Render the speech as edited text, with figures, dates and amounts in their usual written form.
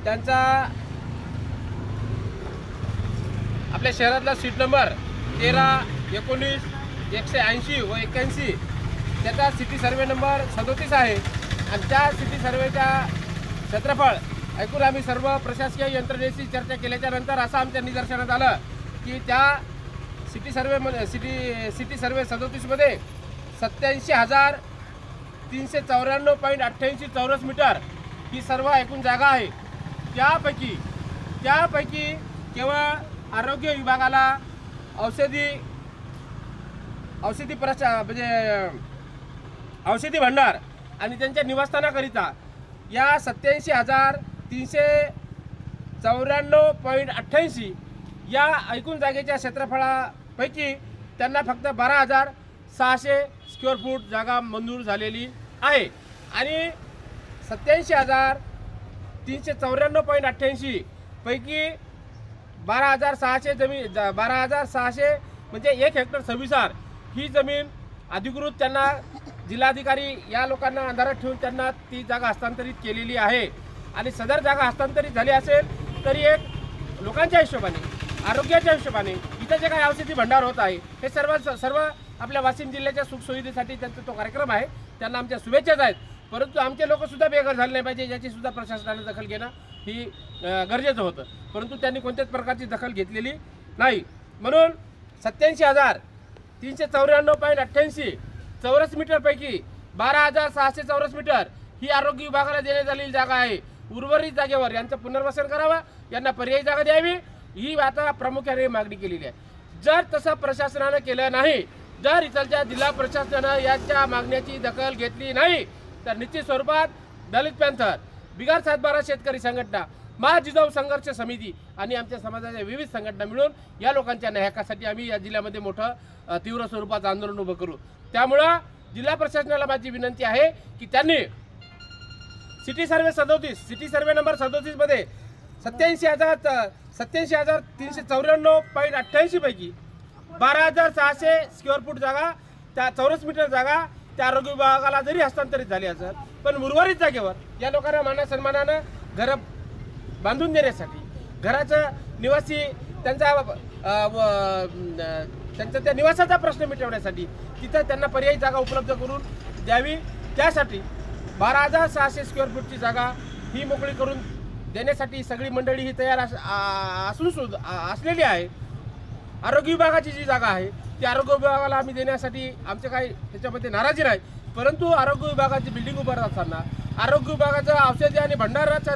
त्यांचा आपल्या शहरातला सीट नंबर 13, 19, 180 व 81 त्याचा सिटी सर्वे नंबर 37 आहे। आणि त्या सिटी सर्वेच्या क्षेत्रफळ ऐकून आम्ही सर्व प्रशासकीय यंत्रणेशी चर्चा केल्याच्या नंतर असं आमच्या निदर्शनात आलं की त्या सिटी सर्वे 37 मध्ये 87,394.88 चौरस मीटर ही सर्व एकूण जागा आहे। त्यापैकी केवळ आरोग्य विभागाला औषधी भंडार आणि त्यांच्या निवासस्थानाकरिता या 87,394.88 या एकूण जागेच्या क्षेत्रफळापैकी त्यांना फक्त 12,600 स्क्वेअर फूट जागा मंजूर झालेली आहे। आणि 87,394.88 पैकी 12,600 म्हणजे 1 हेक्टर 26 ही जमीन अधिकृत त्यांना जिल्हाधिकारी या लोकांना अंधारात ठेवून त्यांना ती जागा हस्तांतरित केलेली आहे। आणि सदर जागा हस्तांतरित झाली असेल तरी एक लोकांच्या हिशोबाने, आरोग्याच्या हिशोबाने इथं जे काही औषधी भंडार होत आहे हे सर्व आपल्या वाशिम जिल्ह्याच्या सुखसुविधेसाठी त्यांचा तो कार्यक्रम आहे। त्यांना आमच्या शुभेच्छाच आहेत। परंतु आमचे लोक सुद्धा बेघर झाले नाही पाहिजे याची सुद्धा प्रशासनाने दखल घेणं ही गरजेचं होतं, परंतु त्यांनी कोणत्याच प्रकारची दखल घेतलेली नाही। म्हणून 87,394.88 चौरस मीटर पैकी 12,600 चौरस मीटर ही आरोग्य विभागाला देण्यात आलेली जागा आहे। उर्वरित जागेवर यांचं पुनर्वसन करावं, यांना पर्यायी जागा द्यावी ही आता प्रामुख्याने मागणी केलेली आहे। जर तसं प्रशासनानं केलं नाही, जर इथलच्या जिल्हा प्रशासनानं याच्या मागण्याची दखल घेतली नाही तर निश्चित स्वरूपात दलित पॅंथर, बिगर सातबारा शेतकरी संघटना, महाजिजाऊ संघर्ष समिती आणि आमच्या समाजाच्या विविध संघटना मिळून या लोकांच्या न्याय हक्कासाठी आम्ही या जिल्ह्यामध्ये मोठं तीव्र स्वरूपात आंदोलन उभं करू। त्यामुळं जिल्हा प्रशासनाला माझी विनंती आहे की त्यांनी सिटी सर्वे नंबर 37 मध्ये 87,394.88 पैकी 12,600 स्क्वेअर फूट जागा, त्या चौरस मीटर जागा त्या आरोग्य विभागाला जरी हस्तांतरित झाली असेल, पण उर्वरित जागेवर या लोकांना मान सन्मानानं घर बांधून देण्यासाठी, घराचं निवासी त्यांचा त्या निवासाचा प्रश्न मिटवण्यासाठी तिथं त्यांना पर्यायी जागा उपलब्ध करून द्यावी। त्यासाठी 12,600 स्क्वेअर फूटची जागा ही मोकळी करून देण्यासाठी सगळी मंडळी ही तयार असलेली आहे। आरोग्य विभागाची जी जागा आहे ती आरोग्य विभागाला आम्ही देण्यासाठी आमचे काही त्याच्यामध्ये नाराजी नाही, परंतु आरोग्य विभागाची बिल्डिंग उभारत असताना आरोग्य विभागाचं औषधी आणि भंडाराचं